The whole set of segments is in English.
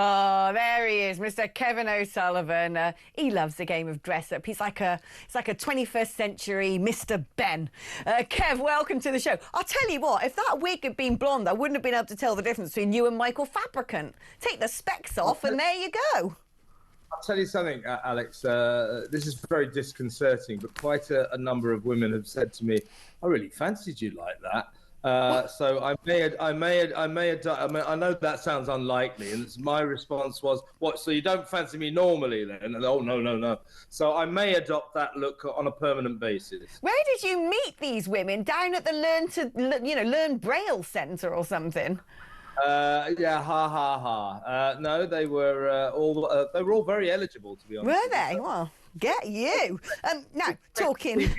Oh, there he is, Mr. Kevin O'Sullivan. He loves the game of dress-up. It's like a 21st century Mr. Ben. Kev, welcome to the show. I'll tell you what, if that wig had been blonde, I wouldn't have been able to tell the difference between you and Michael Fabricant. Take the specs off, and there you go. I'll tell you something, Alex. This is very disconcerting, but quite a number of women have said to me, "I really fancied you like that." So I know that sounds unlikely, and my response was, "What? So you don't fancy me normally then?" And oh no. So I may adopt that look on a permanent basis. Where did you meet these women? Down at the Learn Braille Centre or something? No, they were all very eligible, to be honest. Were they? Well, get you. Now talking.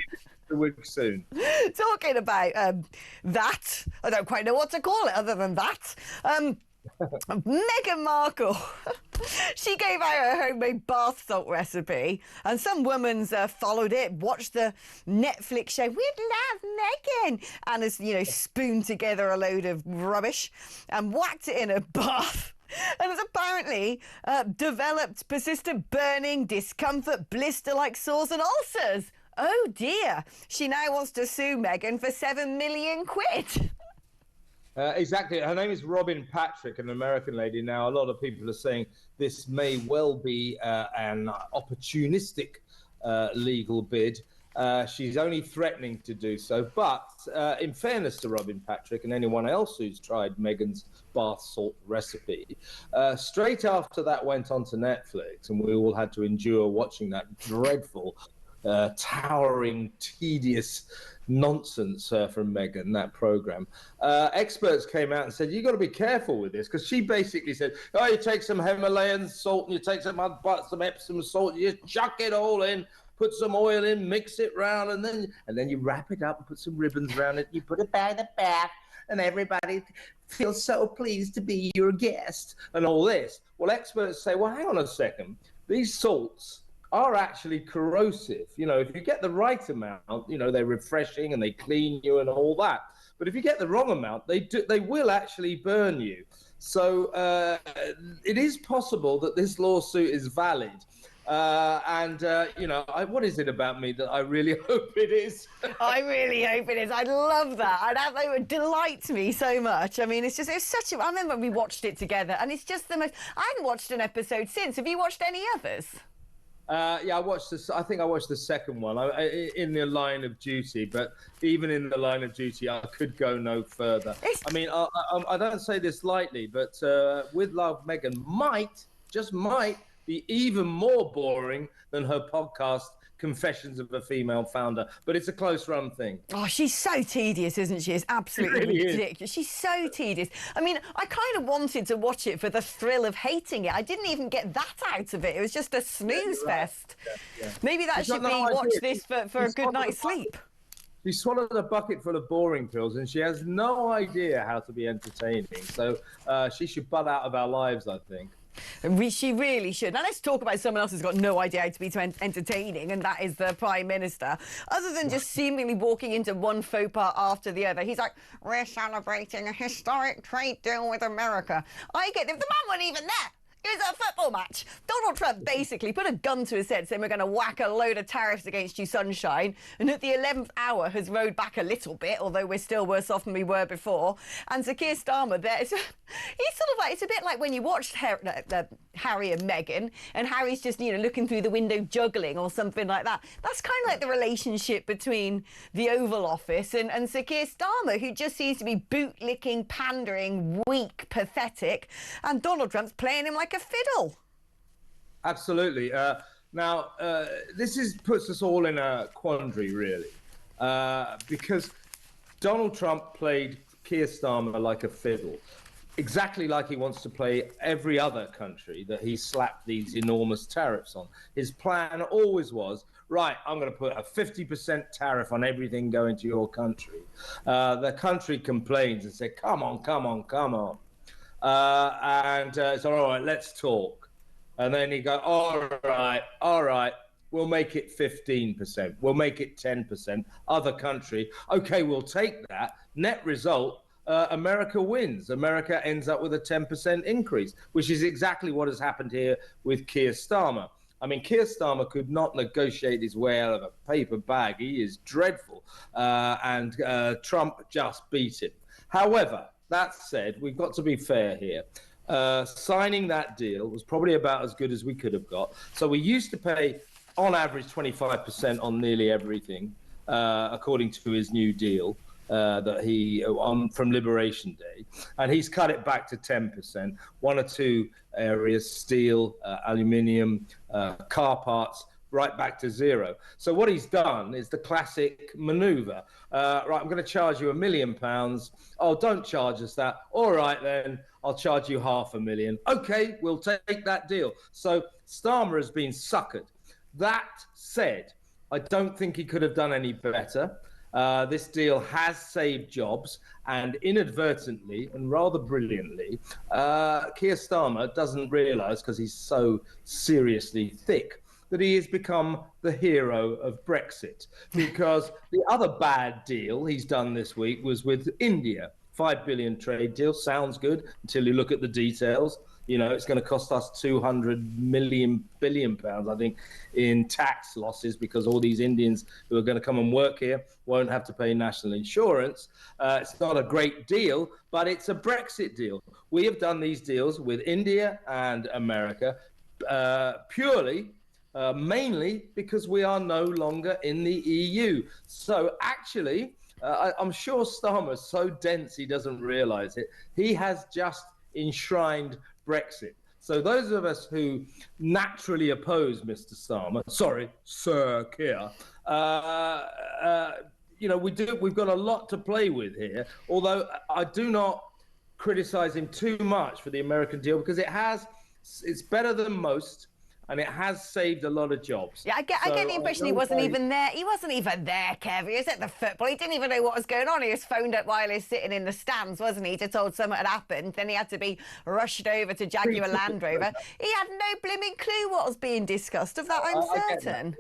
The wig soon. Talking about that, I don't quite know what to call it other than that. Meghan Markle, she gave out her homemade bath salt recipe, and some woman's followed it, watched the Netflix show, "We Love Meghan," and has, spooned together a load of rubbish and whacked it in a bath. And has apparently developed persistent burning, discomfort, blister-like sores and ulcers. Oh dear, she now wants to sue Meghan for £7 million. Exactly. Her name is Robin Patrick, an American lady. Now, a lot of people are saying this may well be an opportunistic legal bid. She's only threatening to do so. But in fairness to Robin Patrick and anyone else who's tried Meghan's bath salt recipe, straight after that went onto Netflix, and we all had to endure watching that dreadful towering, tedious nonsense from Meghan, that program. Experts came out and said, "You've got to be careful with this," because she basically said, "Oh, you take some Himalayan salt and you take some Epsom salt, you just chuck it all in, put some oil in, mix it round, and then you wrap it up and put some ribbons around it. You put it by the bath, and everybody feels so pleased to be your guest," and all this. Well, experts say, well, hang on a second. These salts are actually corrosive. If you get the right amount, they're refreshing and they clean you and all that. But if you get the wrong amount, they will actually burn you. So it is possible that this lawsuit is valid. What is it about me that I really hope it is? I really hope it is. I'd love that. It would delight me so much. I mean, it's such a... I remember we watched it together, and it's just the most... I haven't watched an episode since. Have you watched any others? Yeah, I watched this. I think I watched the second one in the line of duty, but even in the line of duty, I could go no further. I mean, I don't say this lightly, but With Love, Meghan just might be even more boring than her podcast, Confessions of a Female Founder, but it's a close run thing. Oh, she's so tedious, isn't she? It's absolutely ridiculous. She's so tedious. I mean, I kind of wanted to watch it for the thrill of hating it. I didn't even get that out of it. It was just a snooze fest. Yeah. Maybe that should be watch this for a good night's sleep. She swallowed a bucket full of boring pills, and she has no idea how to be entertaining. So she should butt out of our lives, I think. She really should. Now let's talk about someone else who's got no idea how to be entertaining, and that is the Prime Minister. Other than just seemingly walking into one faux pas after the other, he's like, "We're celebrating a historic trade deal with America." I get it. The man wasn't even there. It was a football match. Donald Trump basically put a gun to his head saying, "We're going to whack a load of tariffs against you, sunshine," and at the 11th hour has rode back a little bit, although we're still worse off than we were before. And Sir Keir Starmer there, he's sort of like, it's a bit like when you watched Harry and Meghan, and Harry's just, looking through the window juggling or something like that. That's kind of like the relationship between the Oval Office and Sir Keir Starmer, who just seems to be bootlicking, pandering, weak, pathetic, and Donald Trump's playing him like a fiddle. Absolutely. Now, this puts us all in a quandary, really, because Donald Trump played Keir Starmer like a fiddle, exactly like he wants to play every other country that he slapped these enormous tariffs on. His plan always was, right, I'm going to put a 50% tariff on everything going to your country. The country complains and says, come on. It's all right, let's talk. And then he go, all right, we'll make it 15%. We'll make it 10%. Other country, okay, we'll take that. Net result, America wins. America ends up with a 10% increase, which is exactly what has happened here with Keir Starmer. I mean, Keir Starmer could not negotiate his way out of a paper bag. He is dreadful. And Trump just beat him. However, that said, we've got to be fair here. Signing that deal was probably about as good as we could have got. So we used to pay, on average, 25% on nearly everything, according to his new deal. That he from Liberation Day, and he's cut it back to 10%. One or two areas, steel, aluminium, car parts, right back to zero. So what he's done is the classic maneuver. Right, I'm going to charge you £1 million. Oh, don't charge us that. All right, then I'll charge you $500,000. Okay, we'll take that deal. So Starmer has been suckered. That said, I don't think he could have done any better. This deal has saved jobs, and inadvertently and rather brilliantly, Keir Starmer doesn't realise, because he's so seriously thick, that he has become the hero of Brexit. Because the other bad deal he's done this week was with India. $5 billion trade deal sounds good until you look at the details. You know, it's going to cost us 200 billion pounds, I think, in tax losses, because all these Indians who are going to come and work here won't have to pay national insurance. It's not a great deal, but it's a Brexit deal. We have done these deals with India and America purely, mainly because we are no longer in the EU. So actually, I'm sure Starmer's so dense he doesn't realise it. He has just enshrined Brexit. So those of us who naturally oppose Mr. Starmer, sorry, Sir Keir, we've got a lot to play with here. Although I do not criticise him too much for the American deal, because it's better than most. And it has saved a lot of jobs. Yeah, I get the impression he wasn't even there. He wasn't even there, Kev. He was at the football. He didn't even know what was going on. He was phoned up while he was sitting in the stands, wasn't he, to told something had happened. Then he had to be rushed over to Jaguar Land Rover. He had no blimmin' clue what was being discussed. Of that, I'm certain.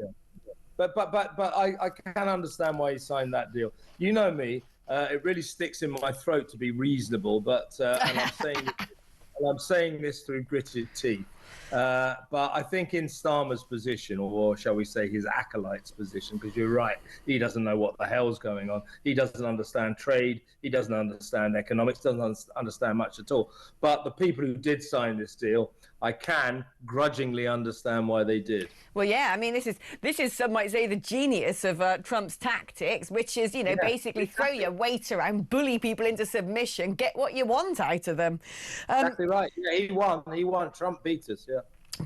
That, yeah. But I can understand why he signed that deal. You know me. It really sticks in my throat to be reasonable, but and I'm saying this through gritted teeth. But I think in Starmer's position, or shall we say his acolyte's position, because you're right, he doesn't know what the hell's going on. He doesn't understand trade. He doesn't understand economics, doesn't understand much at all. But the people who did sign this deal, I can grudgingly understand why they did. Well, yeah, I mean, this is some might say the genius of Trump's tactics, which is, basically throw your weight around, bully people into submission, get what you want out of them. Exactly right. Yeah, he won. Trump beat us, yeah.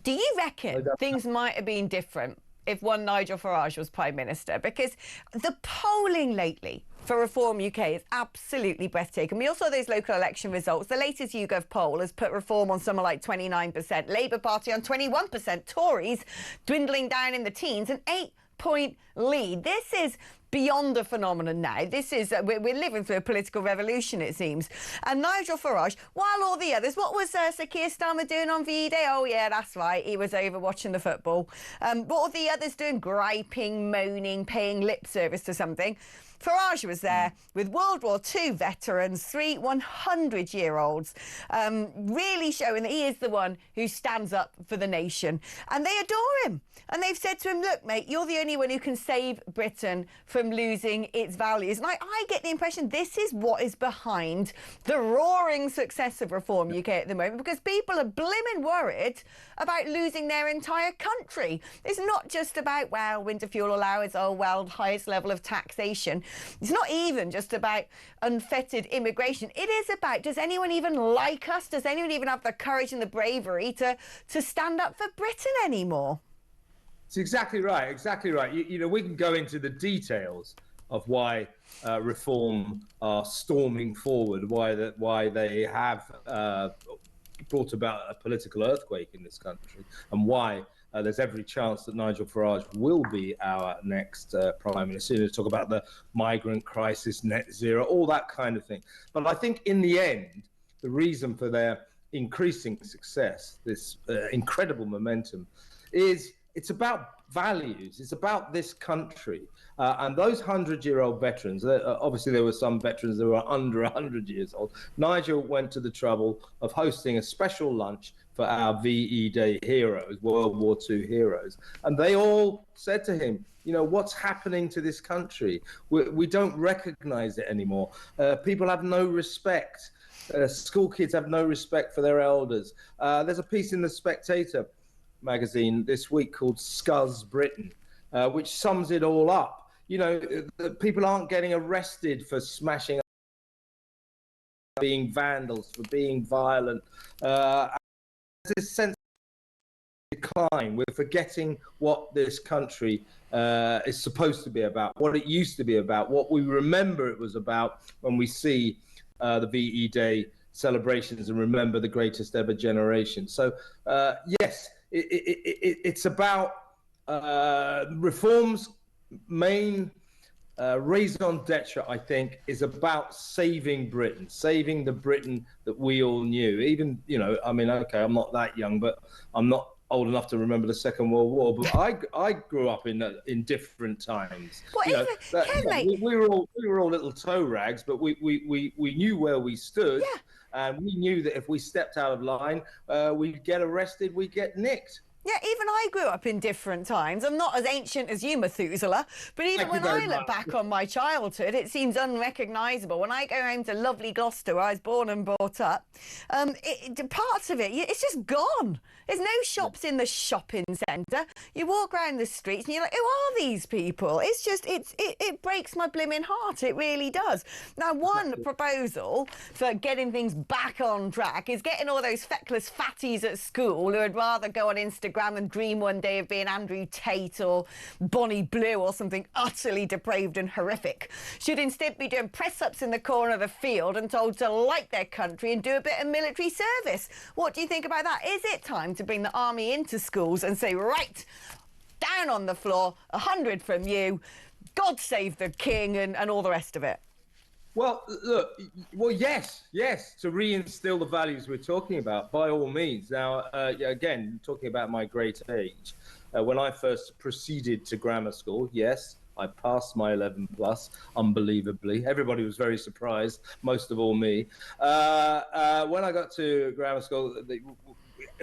Do you reckon things might have been different if one Nigel Farage was Prime Minister? Because the polling lately for Reform UK is absolutely breathtaking. We also saw those local election results. The latest YouGov poll has put Reform on something like 29%, Labour Party on 21%, Tories dwindling down in the teens, an 8-point lead. This is beyond a phenomenon now. This is, we're living through a political revolution, it seems. And Nigel Farage, while all the others, what was Sir Keir Starmer doing on VE Day? Oh, yeah, that's right. He was over watching the football. What were the others doing? Griping, moaning, paying lip service to something. Farage was there with World War II veterans, 3 100-year-olds, really showing that he is the one who stands up for the nation. And they adore him. And they've said to him, look, mate, you're the only one who can save Britain from losing its values. And I get the impression this is what is behind the roaring success of Reform UK at the moment, because people are blimmin' worried about losing their entire country. It's not just about, well, winter fuel allowance, oh, well, highest level of taxation. It's not even just about unfettered immigration. It is about, does anyone even like us? Does anyone even have the courage and the bravery to stand up for Britain anymore? It's exactly right, exactly right. We can go into the details of why Reform are storming forward, why they have brought about a political earthquake in this country, and why there's every chance that Nigel Farage will be our next Prime Minister. To talk about the migrant crisis, net zero, all that kind of thing. But I think in the end, the reason for their increasing success, this incredible momentum, is it's about values. It's about this country. And those 100-year-old veterans, obviously there were some veterans that were under 100 years old. Nigel went to the trouble of hosting a special lunch for our VE Day heroes, World War II heroes. And they all said to him, you know, what's happening to this country? We don't recognize it anymore. People have no respect. School kids have no respect for their elders. There's a piece in The Spectator magazine this week called Scuzz Britain, which sums it all up. You know, people aren't getting arrested for smashing up, being vandals, for being violent. There's this sense of decline. We're forgetting what this country is supposed to be about, what it used to be about, what we remember it was about when we see the VE Day celebrations and remember the greatest ever generation. So, yes, it's about reforms. Main raison d'etre, I think, is about saving Britain, saving the Britain that we all knew. Even, you know, I mean, okay, I'm not that young, but I'm not old enough to remember the Second World War. But I grew up in different times. Well, you know, we were all little toe rags, but we knew where we stood, yeah. And we knew that if we stepped out of line, we'd get arrested, we'd get nicked. Yeah, even I grew up in different times. I'm not as ancient as you, Methuselah, but even when I look back on my childhood, it seems unrecognisable. When I go home to lovely Gloucester, where I was born and brought up, parts of it, it's just gone. There's no shops in the shopping centre. You walk around the streets and you're like, who are these people? It's just, it breaks my blimmin' heart. It really does. Now, one proposal for getting things back on track is getting all those feckless fatties at school who would rather go on Instagram and dream one day of being Andrew Tate or Bonnie Blue or something utterly depraved and horrific, should instead be doing press-ups in the corner of the field and told to like their country and do a bit of military service. What do you think about that? Is it time to bring the army into schools and say, right, down on the floor, 100 from you, God save the king, and all the rest of it? Well, look, yes, to reinstill the values we're talking about, by all means. Now, again, talking about my great age, when I first proceeded to grammar school, yes, I passed my 11 plus, unbelievably. Everybody was very surprised, most of all me. When I got to grammar school,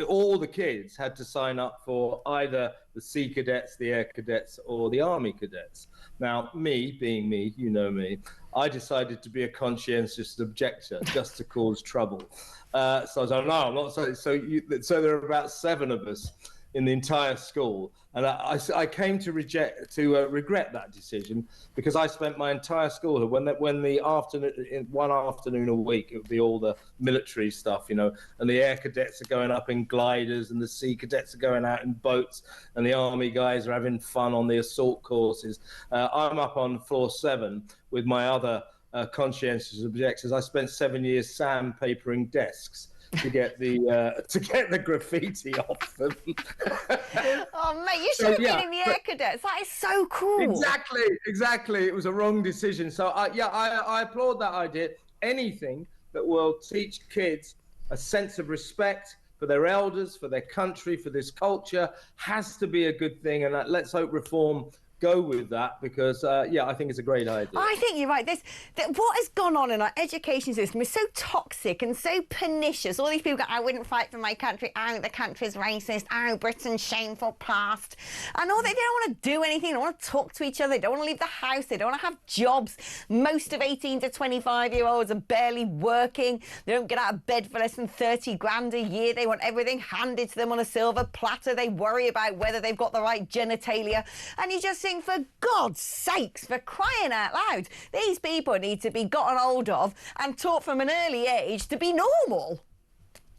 all the kids had to sign up for either the Sea Cadets, the Air Cadets, or the Army Cadets. Now, me, being me, you know me, I decided to be a conscientious objector just to cause trouble. So I was like, no, I'm not. So there are about 7 of us in the entire school, and I came to regret that decision, because I spent my entire schoolhood when the afternoon, one afternoon a week, it would be all the military stuff, you know, and the Air Cadets are going up in gliders and the Sea Cadets are going out in boats and the Army guys are having fun on the assault courses. I'm up on floor 7 with my other conscientious objectors. I spent 7 years sandpapering desks to get the graffiti off them. Oh, mate, you should have been in the Air Cadets. That is so cool. Exactly. It was a wrong decision. So, I applaud that idea. Anything that will teach kids a sense of respect for their elders, for their country, for this culture, has to be a good thing. And let's hope reform go with that, because I think it's a great idea. I think you're right. What has gone on in our education system is so toxic and so pernicious. All these people go, I wouldn't fight for my country. Oh, the country's racist. Oh, Britain's shameful past. And all they don't want to do anything. They don't want to talk to each other. They don't want to leave the house. They don't want to have jobs. Most of 18 to 25-year-olds are barely working. They don't get out of bed for less than 30 grand a year. They want everything handed to them on a silver platter. They worry about whether they've got the right genitalia. And you just think, for God's sakes, for crying out loud, these people need to be gotten hold of and taught from an early age to be normal.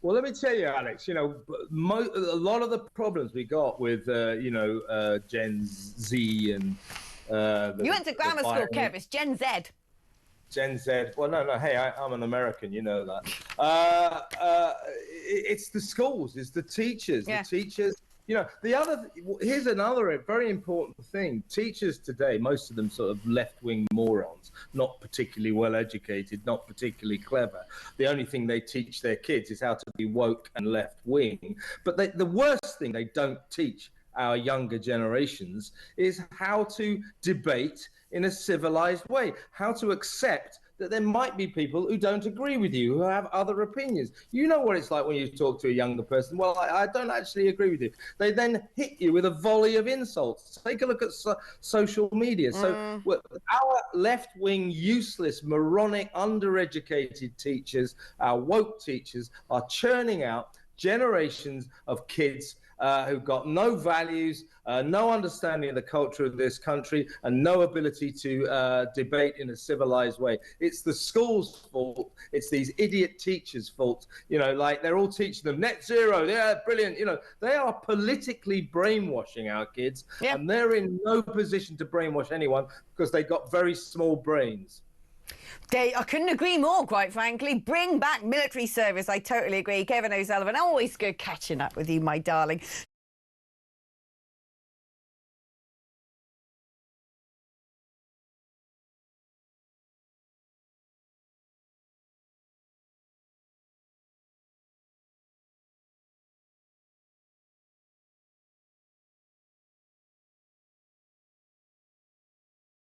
Well, let me tell you, Alex, you know, a lot of the problems we got with, Gen Z and... you went to grammar school, Kev. It's Gen Z. Gen Z. Well, no. Hey, I'm an American. You know that. It's the schools. It's the teachers. Yeah. The teachers. You know, here's another very important thing. Teachers today, most of them sort of left-wing morons, not particularly well-educated, not particularly clever. The only thing they teach their kids is how to be woke and left-wing. But the worst thing they don't teach our younger generations is how to debate in a civilized way, how to accept that there might be people who don't agree with you, who have other opinions. You know what it's like when you talk to a younger person. Well, I don't actually agree with you. They then hit you with a volley of insults. Take a look at social media. So our left-wing, useless, moronic, undereducated teachers, our woke teachers, are churning out generations of kids who've got no values, no understanding of the culture of this country, and no ability to debate in a civilized way. It's the school's fault. It's these idiot teachers' fault. You know, like they're all teaching them net zero. Yeah, brilliant. You know, they are politically brainwashing our kids, and they're in no position to brainwash anyone because they've got very small brains. I couldn't agree more, quite frankly. Bring back military service. I totally agree. Kevin O'Sullivan, always good catching up with you, my darling.